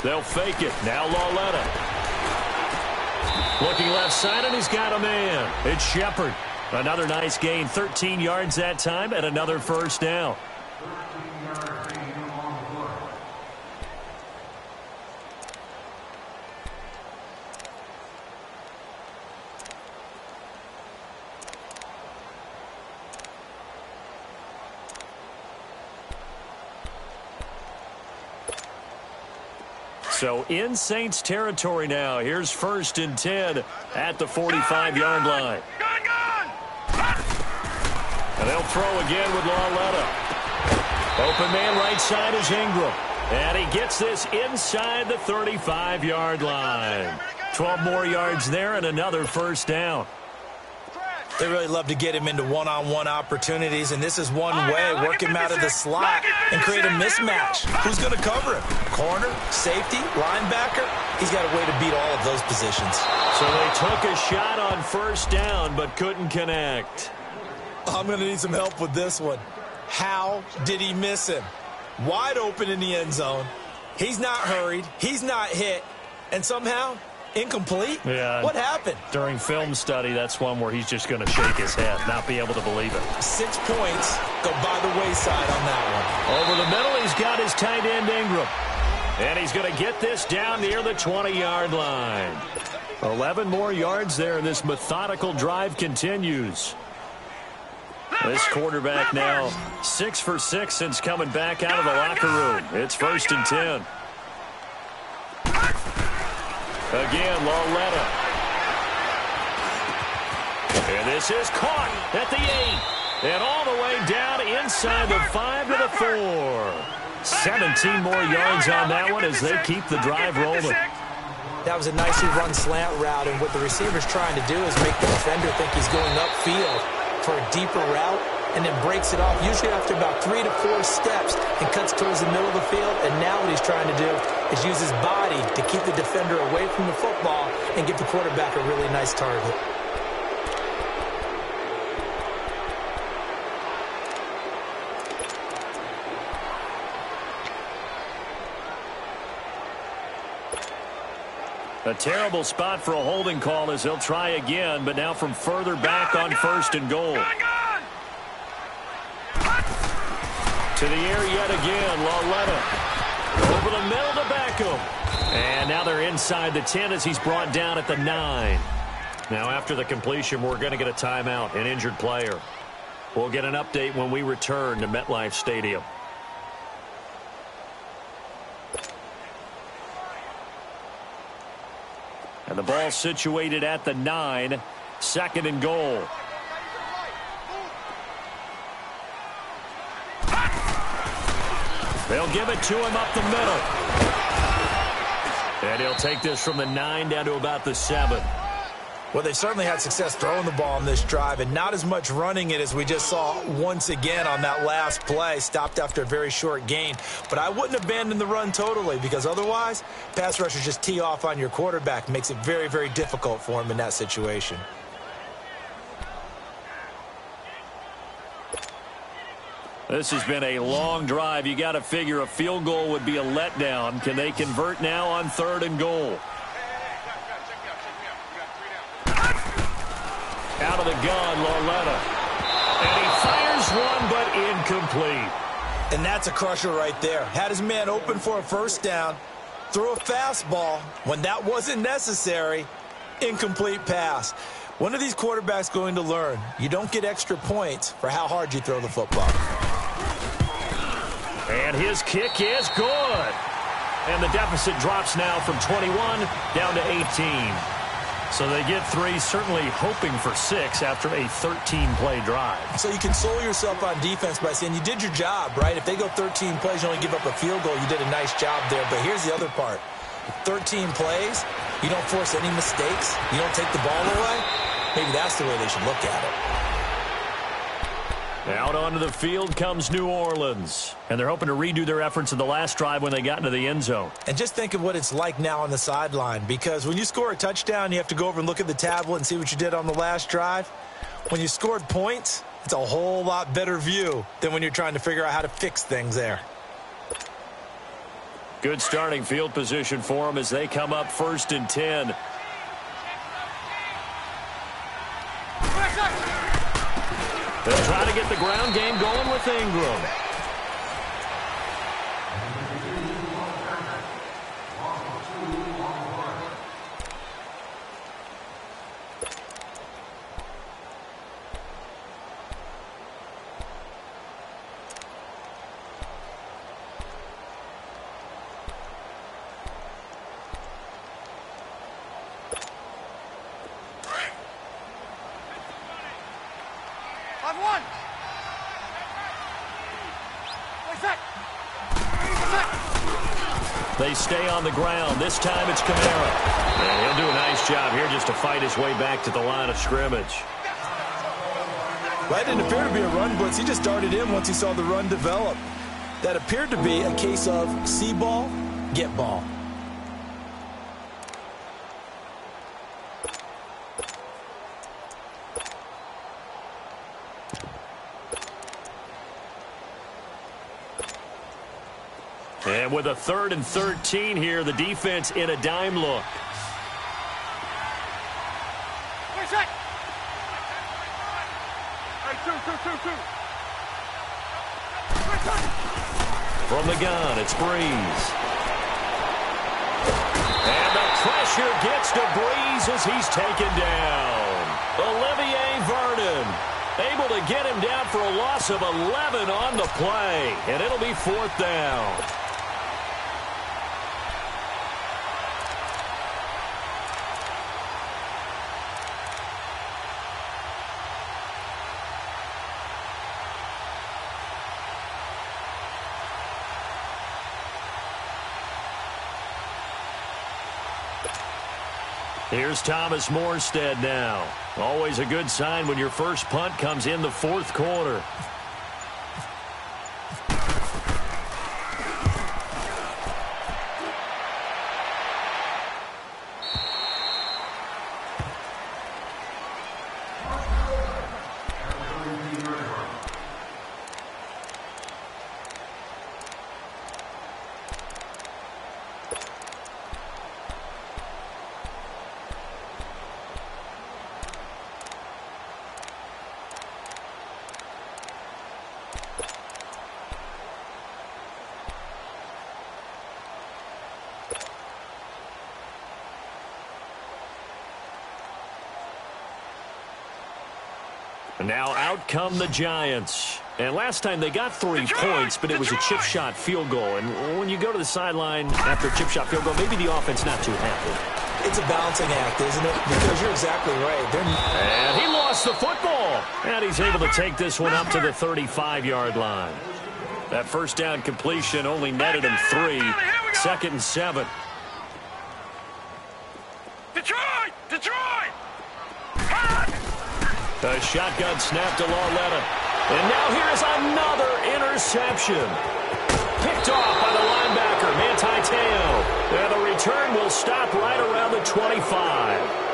They'll fake it. Now Lauletta. Looking left side, and he's got a man. It's Shepard. Another nice gain. 13 yards that time and another 1st down. So in Saints territory now. Here's 1st and 10 at the 45-yard line. And they'll throw again with Lauletta. Open man right side is Ingram. And he gets this inside the 35-yard line. 12 more yards there and another 1st down. They really love to get him into one-on-one opportunities, and this is one way. Work him out of the slot and create a mismatch. Who's going to cover him? Corner, safety, linebacker? He's got a way to beat all of those positions. So they took a shot on 1st down but couldn't connect. I'm going to need some help with this one. How did he miss him? Wide open in the end zone. He's not hurried. He's not hit. And somehow Incomplete? Yeah. What happened? During film study, that's one where he's just going to shake his head, not be able to believe it. 6 points go by the wayside on that one. Over the middle, he's got his tight end, Ingram. And he's going to get this down near the 20-yard line. 11 more yards there, and this methodical drive continues. This quarterback now 6 for 6 since coming back out of the locker room. It's 1st and 10. Again, Lauletta. And this is caught at the 8. And all the way down inside the 5 to the 4. 17 more yards on that one as they keep the drive rolling. That was a nicely run slant route, and what the receiver's trying to do is make the defender think he's going upfield for a deeper route, and then breaks it off, usually after about 3 to 4 steps, and cuts towards the middle of the field. And now what he's trying to do is use his body to keep the defender away from the football and give the quarterback a really nice target. A terrible spot for a holding call as they'll try again, but now from further back on 1st and goal. To the air yet again, Lauletta. Over the middle to Beckham. And now they're inside the 10 as he's brought down at the 9. Now after the completion, we're going to get a timeout, an injured player. We'll get an update when we return to MetLife Stadium. And the ball situated at the 9, 2nd and goal. They'll give it to him up the middle. And he'll take this from the 9 down to about the 7. Well, they certainly had success throwing the ball on this drive, and not as much running it as we just saw once again on that last play. Stopped after a very short gain. But I wouldn't abandon the run totally, because otherwise, pass rushers just tee off on your quarterback. Makes it very, very difficult for him in that situation. This has been a long drive. You got to figure a field goal would be a letdown. Can they convert now on 3rd and goal? Out of the gun, Lauletta. And he fires one, but incomplete. And that's a crusher right there. Had his man open for a 1st down. Threw a fastball when that wasn't necessary. Incomplete pass. When are these quarterbacks going to learn? You don't get extra points for how hard you throw the football. And his kick is good. And the deficit drops now from 21 down to 18. So they get 3, certainly hoping for 6 after a 13-play drive. So you console yourself on defense by saying you did your job, right? If they go 13 plays, you only give up a field goal, you did a nice job there. But here's the other part. 13 plays, you don't force any mistakes, you don't take the ball away. Maybe that's the way they should look at it. Out onto the field comes New Orleans. And they're hoping to redo their efforts in the last drive when they got into the end zone. And just think of what it's like now on the sideline. Because when you score a touchdown, you have to go over and look at the tablet and see what you did on the last drive. When you scored points, it's a whole lot better view than when you're trying to figure out how to fix things there. Good starting field position for them as they come up 1st and 10. They'll try to get the ground game going with Ingram. They stay on the ground. This time it's Kamara. And he'll do a nice job here just to fight his way back to the line of scrimmage. That didn't appear to be a run blitz. He just darted in once he saw the run develop. That appeared to be a case of see ball, get ball. And with a 3rd and 13 here, the defense in a dime look. Check. Hey, two. From the gun, it's Breeze. And the pressure gets to Breeze as he's taken down. Olivier Vernon able to get him down for a loss of 11 on the play. And it'll be 4th down. Here's Thomas Morstead now. Always a good sign when your first punt comes in the 4th quarter. And now out come the Giants. And last time they got 3 points, but it was a chip shot field goal. And when you go to the sideline after a chip shot field goal, maybe the offense not too happy. It's a balancing act, isn't it? Because you're exactly right. And he lost the football. And he's able to take this one up to the 35-yard line. That first down completion only netted him 3. 2nd and 7. Detroit! A shotgun snap to Lauletta. And now here's another interception. Picked off by the linebacker, Manti Te'o. And the return will stop right around the 25.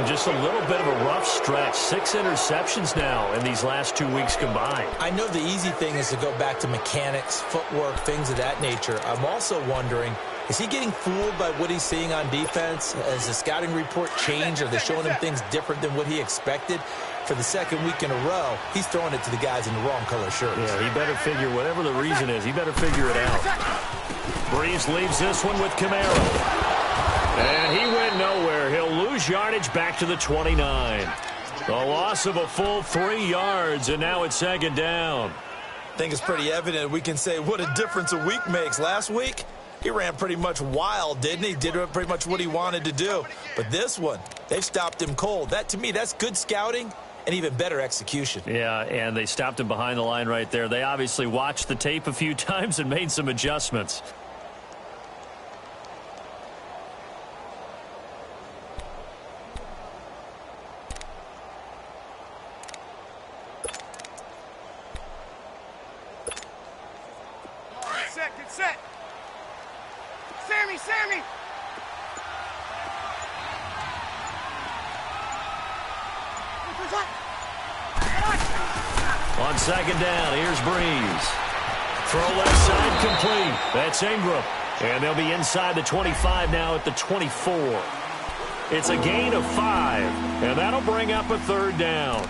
Just a little bit of a rough stretch. 6 interceptions now in these last 2 weeks combined. I know the easy thing is to go back to mechanics, footwork, things of that nature. I'm also wondering, is he getting fooled by what he's seeing on defense? Has the scouting report changed? Are they showing him things different than what he expected? For the 2nd week in a row, he's throwing it to the guys in the wrong color shirts. Yeah, he better figure, whatever the reason is, he better figure it out. Breeze leaves this one with Camaro. And he went nowhere. He'll lose yardage back to the 29. A loss of a full 3 yards, and now it's 2nd down. I think it's pretty evident we can say what a difference a week makes. Last week, he ran pretty much wild, didn't he? Did pretty much what he wanted to do. But this one, they've stopped him cold. That, to me, that's good scouting and even better execution. Yeah, and they stopped him behind the line right there. They obviously watched the tape a few times and made some adjustments. Get set. Sammy. On 2nd down, here's Breeze. Throw left side complete. That's Ingram. And they'll be inside the 25 now at the 24. It's a gain of 5. And that'll bring up a 3rd down.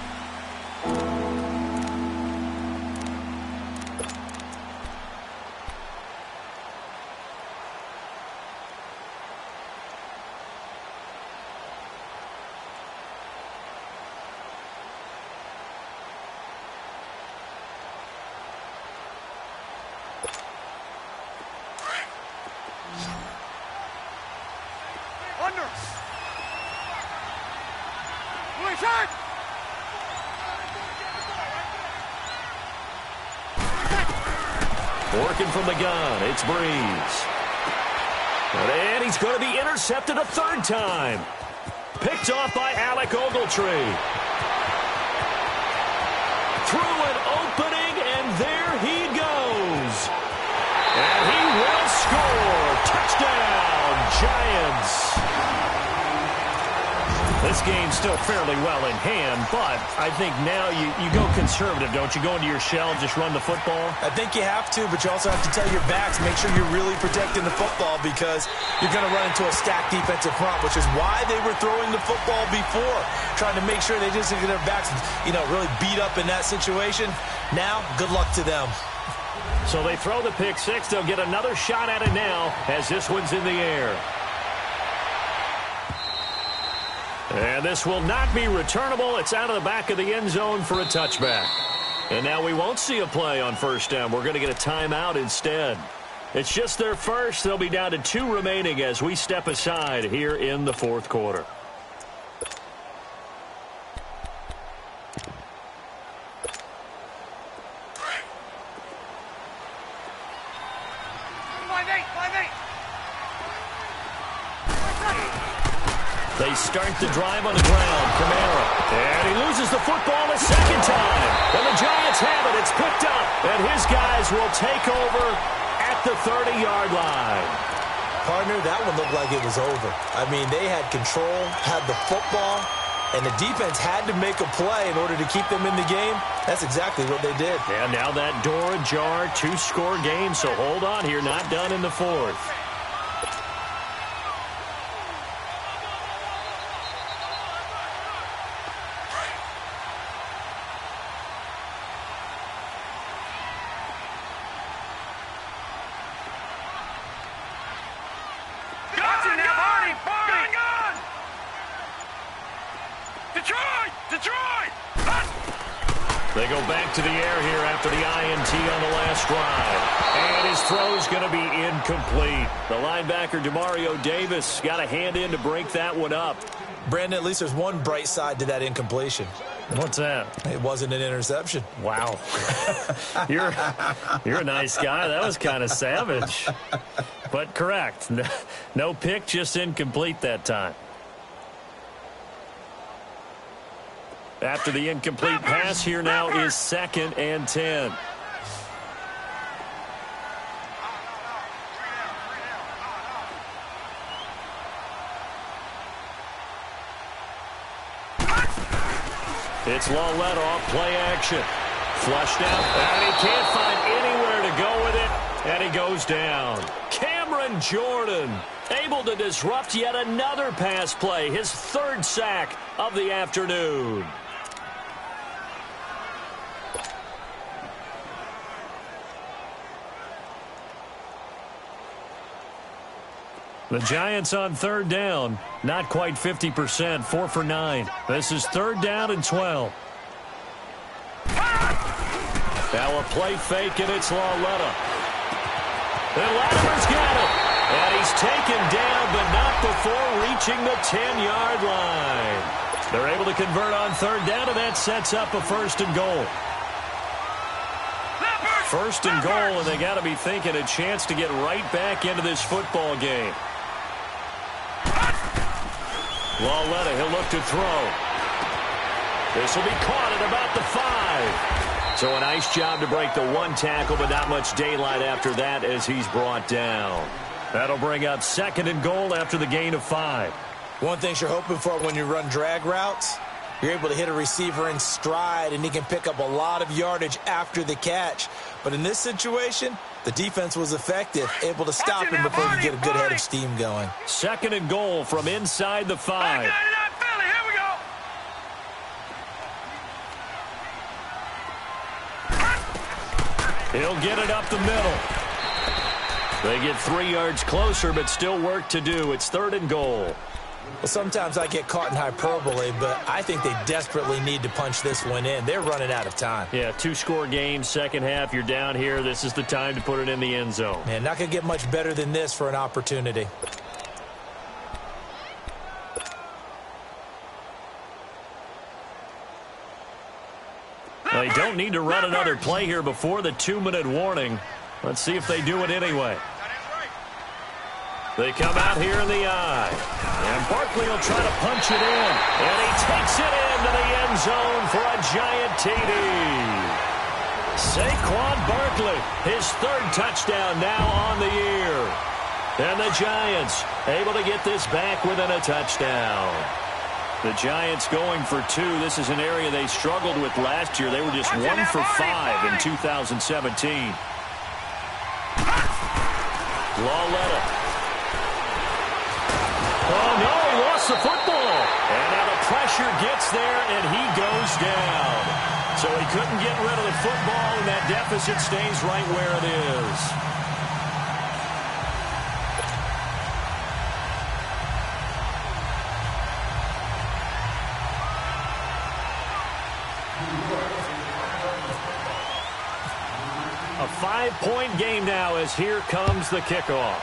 Working from the gun, it's Breeze. And he's going to be intercepted a 3rd time. Picked off by Alec Ogletree. Through an opening, and there he goes. And he will score. Touchdown, Giants. This game's still fairly well in hand, but I think now you go conservative, don't you? Go into your shell and just run the football? I think you have to, but you also have to tell your backs, make sure you're really protecting the football because you're going to run into a stacked defensive front, which is why they were throwing the football before, trying to make sure they just get their backs, really beat up in that situation. Now, good luck to them. So they throw the pick six. They'll get another shot at it now as this one's in the air. And this will not be returnable. It's out of the back of the end zone for a touchback. And now we won't see a play on first down. We're going to get a timeout instead. It's just their first. They'll be down to 2 remaining as we step aside here in the fourth quarter. They start the drive on the ground. Kamara. And he loses the football a second time. And the Giants have it. It's picked up. And his guys will take over at the 30-yard line. Partner, that one looked like it was over. I mean, they had control, had the football, and the defense had to make a play in order to keep them in the game. That's exactly what they did. And now that door ajar, 2-score game. So hold on here. Not done in the fourth. They go back to the air here after the INT on the last drive. And his throw's going to be incomplete. The linebacker, Demario Davis, got a hand in to break that one up. Brandon, at least there's one bright side to that incompletion. What's that? It wasn't an interception. Wow. You're a nice guy. That was kind of savage. But correct. No pick, just incomplete that time. After the incomplete pass, here now is 2nd and 10. It's Lawletta off play action. Flushed out, and he can't find anywhere to go with it, and he goes down. Cameron Jordan able to disrupt yet another pass play, his 3rd sack of the afternoon. The Giants on 3rd down, not quite 50%, 4 for 9. This is 3rd down and 12. Now a play fake, and it's Lawletta. And Latimer's got it. And he's taken down, but not before reaching the 10-yard line. They're able to convert on 3rd down, and that sets up a 1st and goal. 1st and goal, and they got to be thinking a chance to get right back into this football game. Lawletta, he'll look to throw. This will be caught at about the 5. So a nice job to break the 1 tackle, but not much daylight after that as he's brought down. That'll bring up 2nd and goal after the gain of 5. One thing you're hoping for when you run drag routes, you're able to hit a receiver in stride, and he can pick up a lot of yardage after the catch. But in this situation, the defense was effective, able to stop him before he could get a good head of steam going. 2nd and goal from inside the 5. He'll get it up the middle. They get 3 yards closer, but still work to do. It's 3rd and goal. Well, sometimes I get caught in hyperbole, but I think they desperately need to punch this one in. They're running out of time. Yeah, 2-score game, second half. You're down here. This is the time to put it in the end zone. Man, not going to get much better than this for an opportunity. They don't need to run another play here before the 2-minute warning. Let's see if they do it anyway. They come out here in the eye. And Barkley will try to punch it in. And he takes it into the end zone for a giant TD. Saquon Barkley, his 3rd touchdown now on the year. And the Giants able to get this back within a touchdown. The Giants going for 2. This is an area they struggled with last year. They were just 1 for 5 in 2017. Lawletta. Oh, no, he lost the football. And now the pressure gets there, and he goes down. So he couldn't get rid of the football, and that deficit stays right where it is. A 5-point game now as here comes the kickoff.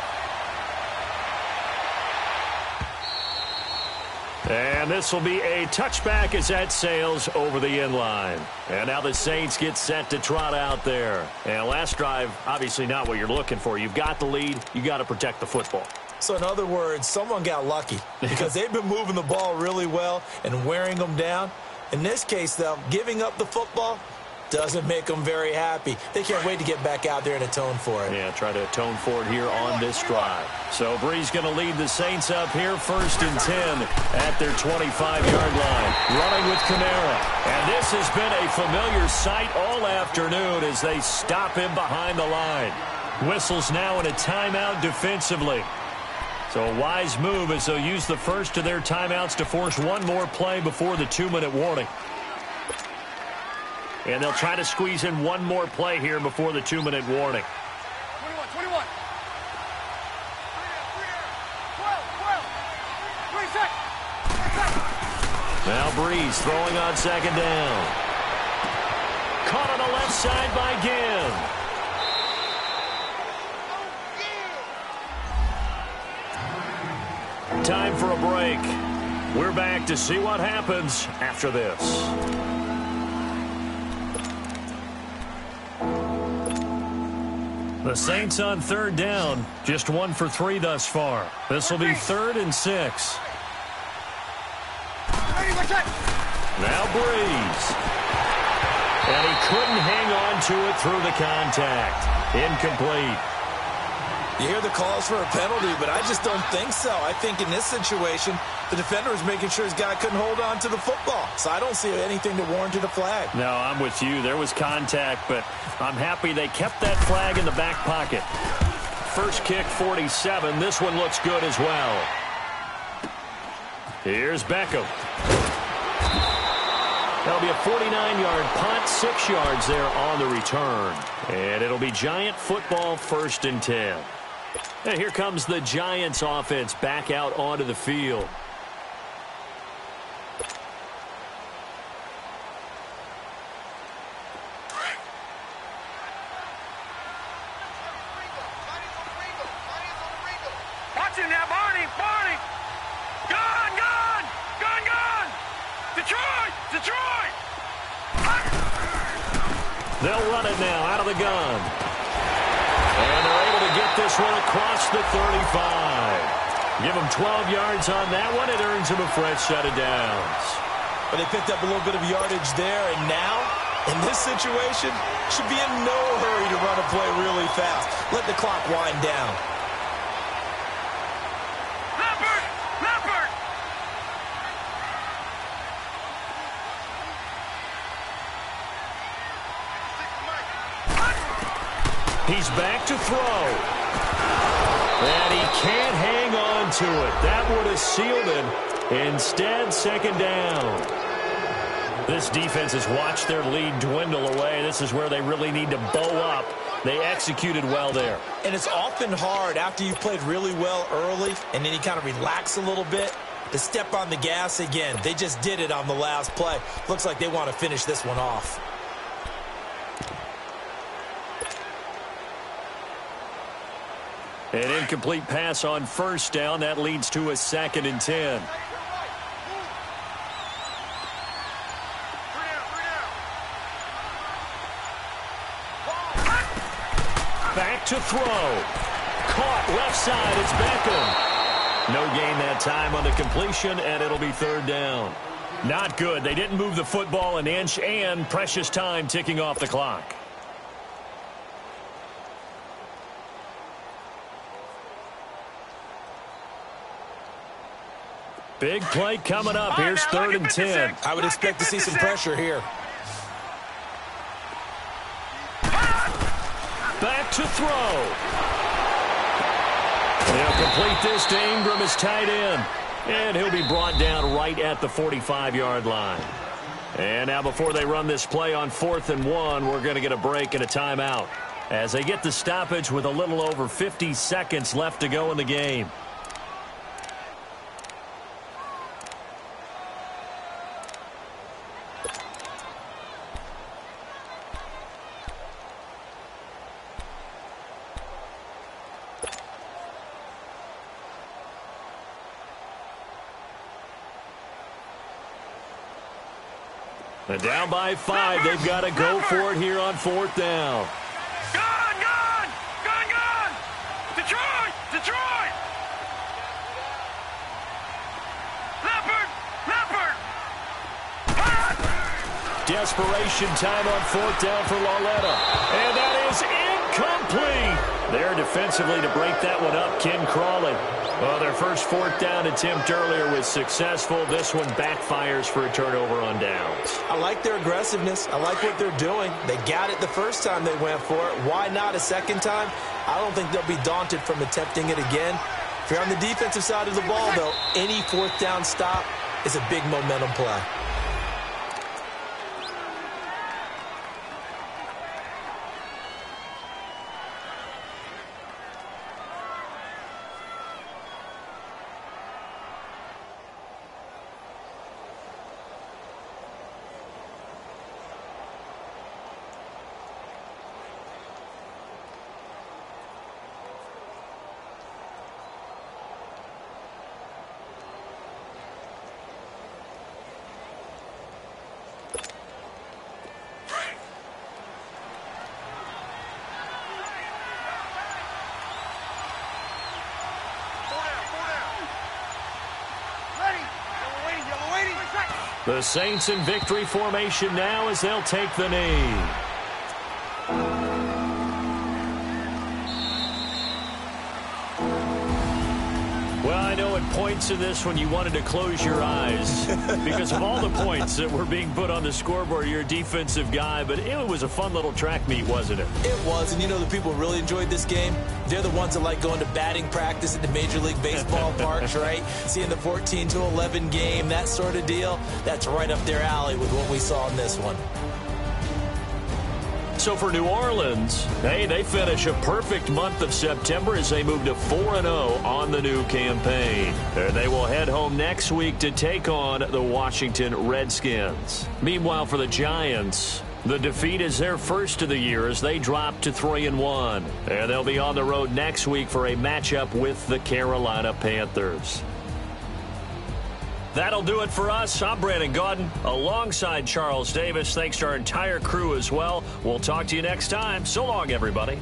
And this will be a touchback as that sails over the end line. And now the Saints get set to trot out there. And last drive, obviously not what you're looking for. You've got the lead. You got to protect the football. So in other words, someone got lucky because they've been moving the ball really well and wearing them down. In this case, though, giving up the football doesn't make them very happy. They can't wait to get back out there and atone for it. Yeah, try to atone for it here on this drive. So Brees going to lead the Saints up here 1st and 10 at their 25-yard line. Running with Kamara. And this has been a familiar sight all afternoon as they stop him behind the line. Whistles now in a timeout defensively. So a wise move as they'll use the first of their timeouts to force one more play before the 2-minute warning. And they'll try to squeeze in one more play here before the 2-minute warning. 21. 3 seconds. Now Brees throwing on 2nd down. Caught on the left side by Ginn. Time for a break. We're back to see what happens after this. The Saints on 3rd down, just 1 for 3 thus far. This will be 3rd and 6. Now Brees. And he couldn't hang on to it through the contact. Incomplete. You hear the calls for a penalty, but I just don't think so. I think in this situation, the defender is making sure his guy couldn't hold on to the football. So I don't see anything to warrant a flag. No, I'm with you. There was contact, but I'm happy they kept that flag in the back pocket. First kick, 47. This one looks good as well. Here's Beckham. That'll be a 49-yard punt, 6 yards there on the return. And it'll be Giant football 1st and 10. And here comes the Giants offense back out onto the field. Watch him now, Barney. Gone. Detroit. They'll run it now out of the gun. And they're able to get this one across the 35. Give them 12 yards on that one. It earns them a fresh set of downs. But they picked up a little bit of yardage there, and now, in this situation, should be in no hurry to run a play really fast. Let the clock wind down. Leopard. He's back to throw. And he can't hang on to it. That would have sealed him. Instead, 2nd down. This defense has watched their lead dwindle away. This is where they really need to bow up. They executed well there. And it's often hard after you've played really well early and then you kind of relax a little bit to step on the gas again. They just did it on the last play. Looks like they want to finish this one off. An incomplete pass on 1st down. That leads to a 2nd and 10. Back to throw. Caught left side. It's Beckham. No gain that time on the completion, and it'll be 3rd down. Not good. They didn't move the football an inch, and precious time ticking off the clock. Big play coming up. Here's 3rd and 10. I would expect to see some pressure here. Back to throw. They'll complete this to Ingram as tight end. And he'll be brought down right at the 45-yard line. And now before they run this play on 4th and 1, we're going to get a break and a timeout as they get the stoppage with a little over 50 seconds left to go in the game. And down by 5. They've got to go for it here on 4th down. Gone! Detroit! Leopard! Desperation time on 4th down for Lauletta. And that is incomplete. There defensively to break that one up, Ken Crawley. Well, their first 4th down attempt earlier was successful. This one backfires for a turnover on downs. I like their aggressiveness. I like what they're doing. They got it the first time they went for it. Why not a second time? I don't think they'll be daunted from attempting it again. If you're on the defensive side of the ball, though, any 4th down stop is a big momentum play. The Saints in victory formation now as they'll take the knee. Well, I know at points in this one you wanted to close your eyes because of all the points that were being put on the scoreboard. You're a defensive guy, but it was a fun little track meet, wasn't it? It was, and you know the people who really enjoyed this game? They're the ones that like going to batting practice at the Major League Baseball parks, right? Seeing the 14-11 game, that sort of deal. That's right up their alley with what we saw in this one. So for New Orleans, hey, they finish a perfect month of September as they move to 4-0 on the new campaign. And they will head home next week to take on the Washington Redskins. Meanwhile, for the Giants, the defeat is their first of the year as they drop to 3-1. And they'll be on the road next week for a matchup with the Carolina Panthers. That'll do it for us. I'm Brandon Gaudin alongside Charles Davis. Thanks to our entire crew as well. We'll talk to you next time. So long, everybody.